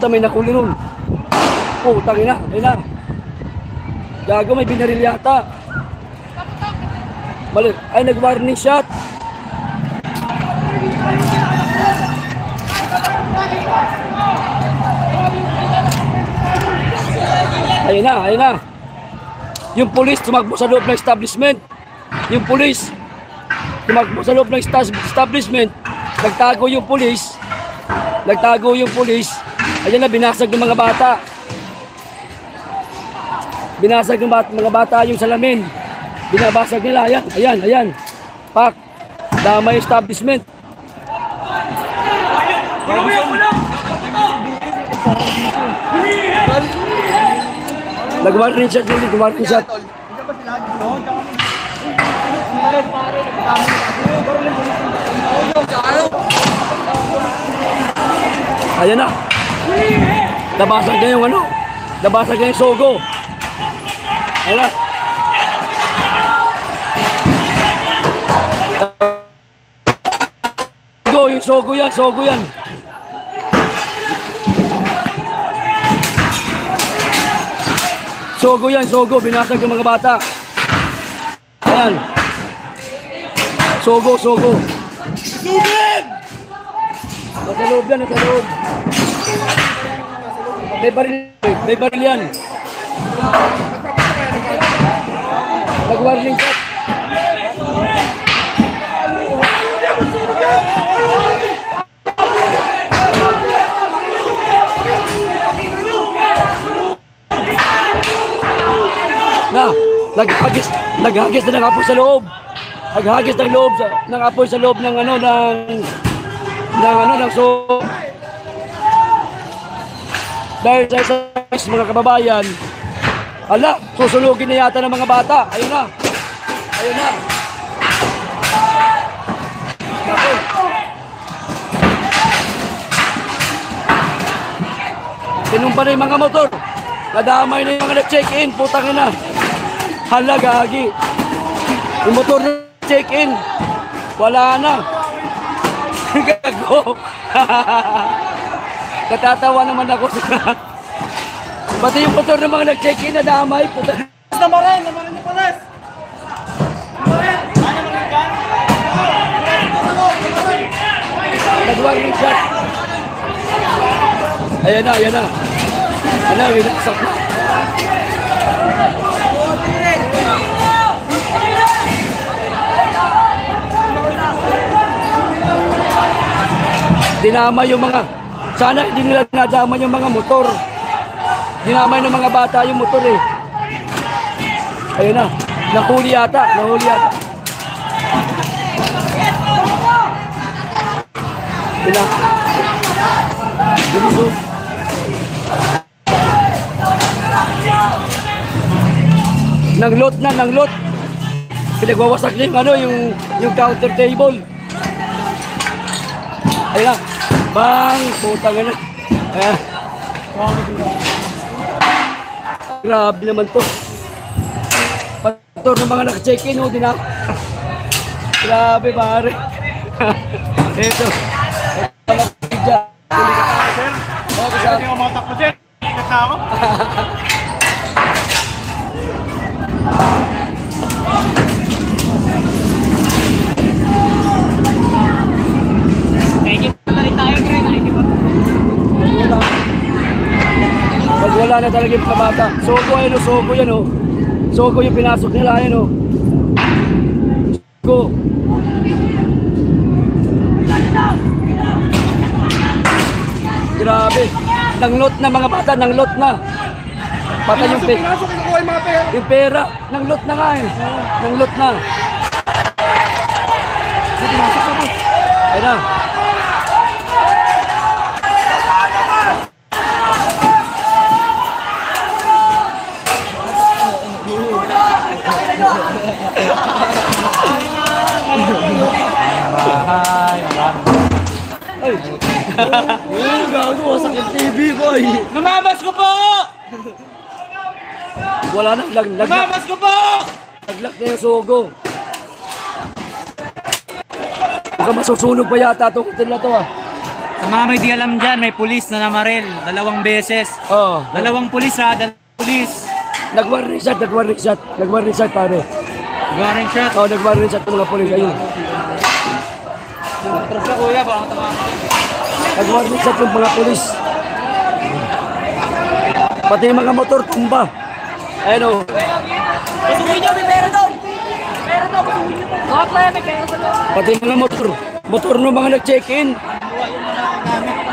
puta, may nakuli nun. Putang ina, ayun na. Gago, may binaril yata. Balik, ay nag-warning shot. Ayun na, ayun na. Yung pulis tumakbo sa loob ng establishment. Yung pulis tumakbo sa loob ng establishment. Nagtago yung pulis. Nagtago yung pulis. Ayun na, binasag ng mga bata. Binasag ng mga bata yung salamin. Binabasag nila. Ayan, ayan, ayan. Pak. Damay establishment. Nag-warning shot din, nag-warning shot. Ayan na. Nabasag na yung ano. Nabasag na yung sogo. Ayan na. Yung sogo yan, sogo yan. Sogo yan, sogo. Binasag yung mga bata. Ayan. Sogo, sogo. Lubin! Nasa loob yan, nasa loob. May baril yan. Nag-warning shot. Na, naghagis na ng apoy sa loob. Naghagis ng loob ng apoy sa loob ng ano ng so. Dahil sa mga kababayan, ala, susunugin na yata ng mga bata. Ayun na. Ayun na. Tinumpa na yung mga motor. Nadamay na yung mga nag-check-in. Putang ina. Hala, gagi. Yung motor na check-in. Wala na. Gago. Katatawa naman ako. Pati yung motor na mga nag-check-in, nadamay. Putang ina. Namarin ni Palas. Nag-warning shot. Ayan na, ayan na. Ano, winaksak na. Dinamay yung mga, sana hindi nila dinadamay yung mga motor. Dinamay ng mga bata yung motor eh. Ayun na, nahuli yata, nahuli yata. Bilang. Dito. Nanglot na, nanglot. Pinagwawasak din ano yung counter table. Ayun na. Bang, putang ina. Ayan. Grabe naman to. Pator ng mga naka-check-in, din ako. Grabe, pare. Ito. Ito. Hindi ko matakbo dyan. Ikat na ako. Pag wala na talaga yung kabata. Sogo yan o, sogo yan o. Sogo yung pinasok nila yan o. Sogo. Grabe. Nanglot na mga bata, nanglot na. Patay yung pera. Yung pera, nanglot na nga eh. Nanglot na. Ayun na. Ay! Oh, gago, wasak yung TV ko eh. Namabas ko po! Wala na, Namabas ko po! Naglak na yung sogo. Baka masusunog pa yata itong hotel na to ah. Sa mga may di alam dyan, may pulis na namaril. 2 beses. Oh, 2 pulis ha, 2 pulis. nag-warning shot pare. Warning shot. Oh, nag-warning shot ng mga pulis. Ayun. Trap ka kuya, baka tama. Nag-warning shot yung mga pulis. Pati yung mga motor tumba. Ayun o. Pasukin nyo, may pera doon! Pera doon, pasukin nyo. Mga playa, may pera sa loob. Pati yung mga motor no mga nag-check-in.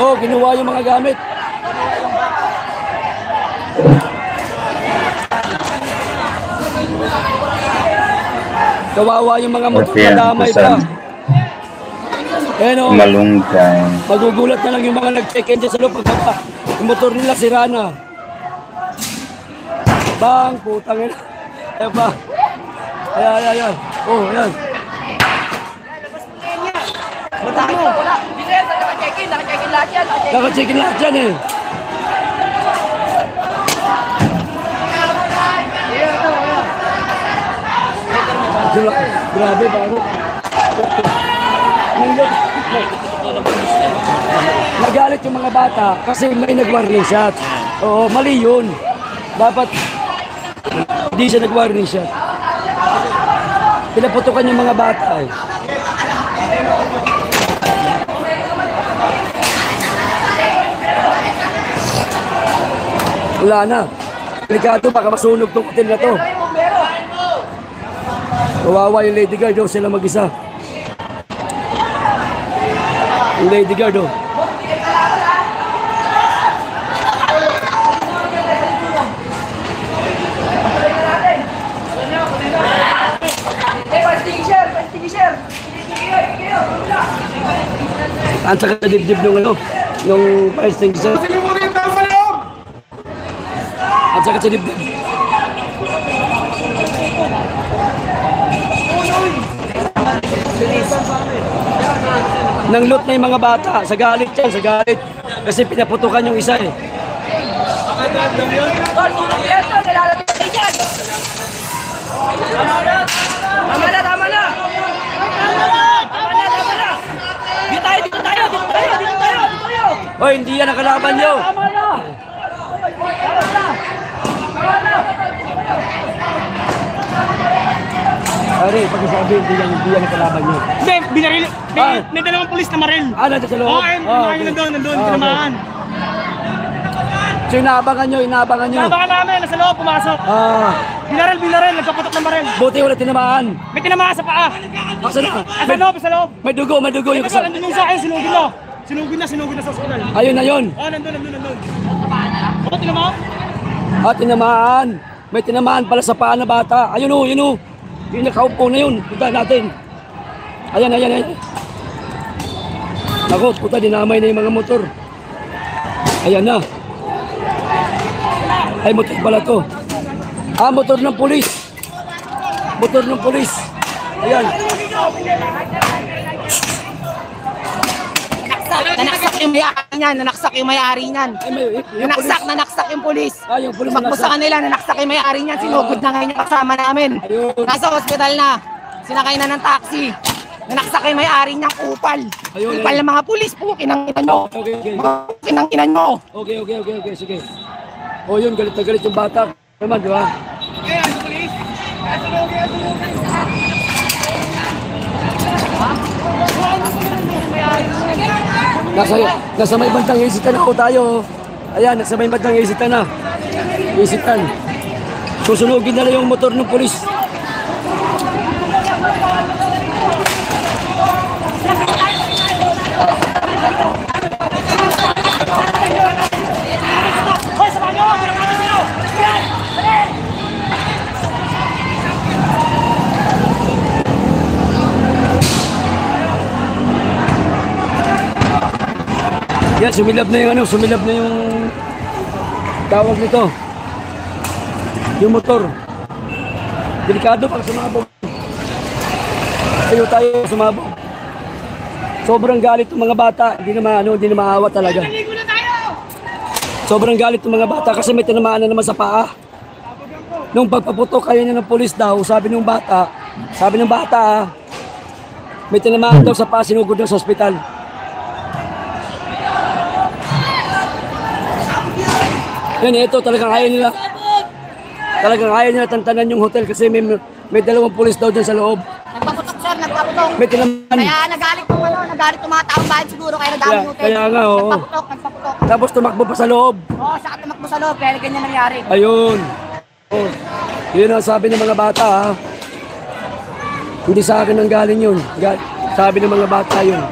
Oh, kinuha yung mga gamit. Kawawa yung mga motor na damay pa. Ayun o. Malunggay. Magugulat na lang yung mga nag-check-in dyan sa loob. Pagkapa, yung motor nila sira na. Bang, putang ina. Ayan pa. Ayan. Oh, ayan. Wala. Hindi, naka-check-in lahat yan. Naka-check-in lahat yan eh. Grabe, baro. Nagalit yung mga bata kasi may nag-warning shot. Oo, mali yun. Dapat hindi siya nag-warning shot. Pinaputukan yung mga bata eh. Wala na. Delikado, baka masunog tong hotel na to. Kawawa yung Lady Guard, sila mag-isa. Yung Lady Guard, Extinguisher! Ang saka sa dibdib nung fire extinguisher. Sige mo rin, tao sa loob! At saka sa dibdib. Nang loot na yung mga bata. Sa galit yan, sa galit. Kasi pinaputukan yung isa eh. Tol, tulong yan, tol! Nilalapit kayo dyan! Tama na! Tama na! Dito tayo! Hoy, hindi yan ang kalaban nyo. Tama na! Pare, pagkasabi, hindi yan ang kalaban nyo. Hindi, binaril. Ah. May 2 pulis na maril. Nandiyan sa loob? Oo, ayun, nandun, tinamaan. So, inaabangan nyo. Nabangan namin, nasa loob, pumasok. Binaril, nagkaputok ng baril. Buti wala tinamaan. May tinamaan sa paa. Asa na? Sa loob. May dugo yung kasama. Nandun yung sa akin, sinugin na sa ospital. Ayun na yun. Oo, nandun. Ano, tinamaan? Tinamaan. May tinamaan pala sa paa na bata. Ayun o. Yung nakaupo na yun. Punta natin. Ayan. Ako, puta, dinamay na yung mga motor. Ayan na. Ay, motor pala to. Motor ng pulis. Ayan. Nanaksak yung may-ari niyan. Ay, yung Nanaksak yung pulis. Yung pulis Tumakbo sa kanila, nanaksak yung may-ari niyan. Sinugod na ngayon yung kasama namin. Ayun. Nasa ospital na. Sinakay na ng taxi. Nanaksak yung may-ari niyang kupal. Ayun, Kupal ng mga pulis po, kinang-ina nyo. Okay. Kinang-ina nyo. Okay, sige. O yun, galit na galit yung bata. Naman, di ba? Nasa may bandang isitan ako tayo. Ayan, nasa may bandang isitan na. Isitan. Susunugin na lang yung motor ng pulis. Yan, sumilab na yung tawag nito. Yung motor. Delikado pag sumabog. Tayo sumabog. Sobrang galit ng mga bata. Hindi na maawa talaga. Sobrang galit ng mga bata kasi may tinamaan na naman sa paa. Nung pagpaputok kayo niya ng pulis daw, sabi ng bata, may tinamaan daw sa paa, sinugod daw sa ospital. Yan, ito talagang ayaw nila. Talagang ayaw nila tantanan yung hotel kasi may dalawang pulis daw dyan sa loob. Nagpaputok sir, nagpaputok. May tinaman. Kaya nagalit yung mga taong bayan siguro, kaya nadami yung hotel. Kaya nga, oo. Nagpaputok. Tapos tumakbo pa sa loob. Oo, saka tumakbo sa loob, kaya ganyan nangyari. Ayun. Oh. Yun ang sabi ng mga bata ha. Hindi sa akin ang galing yun. Sabi ng mga bata yun.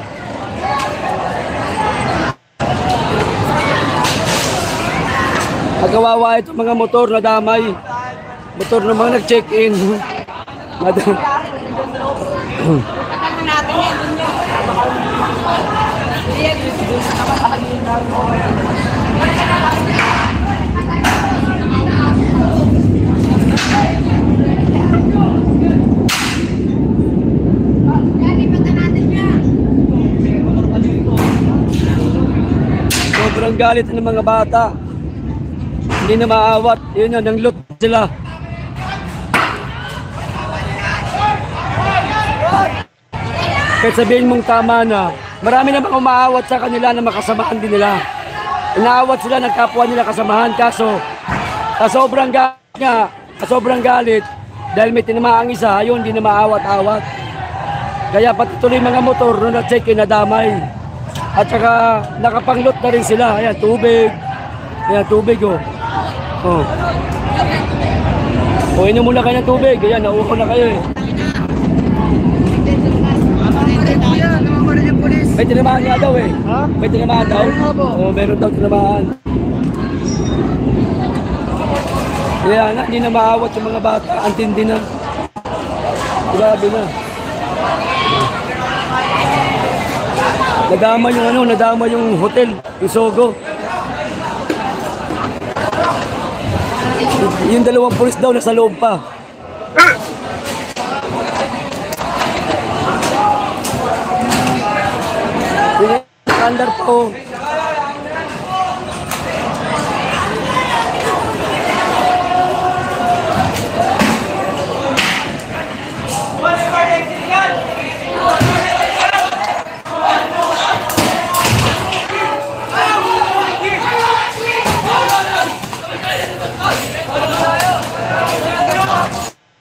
Nagawawa itong mga motor na damay. Motor na mga nag-check-in. Sobrang galit ng mga bata. Hindi na maawat. Yun yun, nang loot sila. Kahit sabihin mong tama na, marami namang umaawat sa kanila na makasamahan din nila. Inaawat sila ng kapwa nila kasamahan. Kaso, sobrang galit, dahil may tinamaang isa, ayun, hindi na maawat-awat. Kaya pati tuloy mga motor na na-check-in na damay. At saka nakapanglot na rin sila. Ayan, tubig. Ayan, tubig oh. Oh. O, inom muna kayo ng tubig. Ayan, nauuko na kayo eh. May tinamaan nga daw eh. Ha? May tinamaan daw? Oo, meron daw tinamaan. Kaya nga, hindi na maawat yung mga bata. Antindi na. Grabe na. Nadama yung hotel, yung Sogo. Yung dalawang pulis daw nasa loob pa. Under po.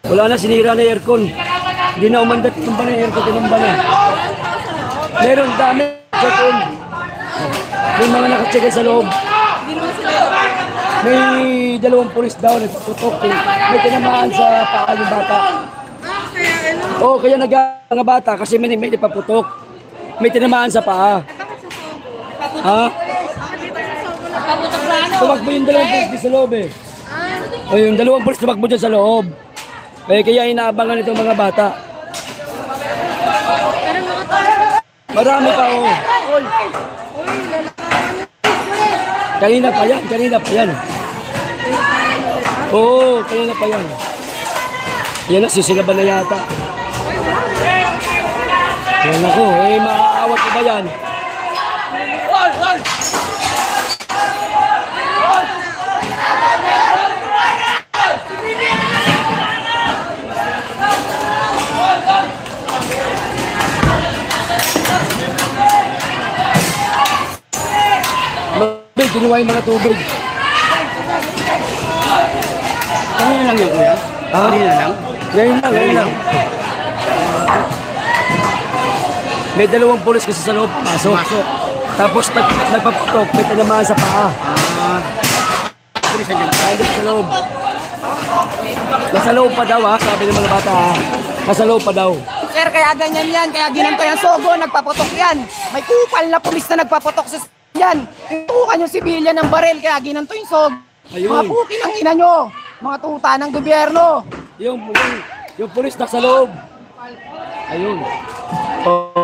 Wala na, sinira na aircon. Hindi na umandat yung ba na aircon, tinumba na. Meron dami check-in. May mga nakacheck sa loob. May dalawang pulis daw nagputok. May tinamaan sa paa yung bata. Oo, kaya mga bata kasi may napaputok. May tinamaan sa paa. Ha? Tumakbo yung dalawang pulis sa loob eh. O yung dalawang pulis tumakbo dyan sa loob. Kaya inaabangan itong mga bata. Marami pa oh. Kanina pa yan. Oo, kanina pa yan. Yan na, sisilaban na yata. Yan ako, maaawat ko ba yan? Kinuha yung mga tubig. Kanina lang yun, kuya? Kanina lang? Ngayon lang. May dalawang pulis kasi sa loob pasok. Tapos nagpaputok, may tinamaan sa paa. Pulis na dyan. Sa loob. Nasa loob pa daw ha, sabi ng mga bata ha. Nasa loob pa daw. Sir, kaya ganyan yan, kaya ginanto yung Sogo, nagpaputok yan. May kupal na pulis na nagpaputok sa yan. Tutukan yung sibilyan ng baril, kaya ginanto yung Sogo. Ayun. Mga puking ang ina nyo, mga tuta ng gobyerno. Yung pulis nasa loob. Ayun. Oh.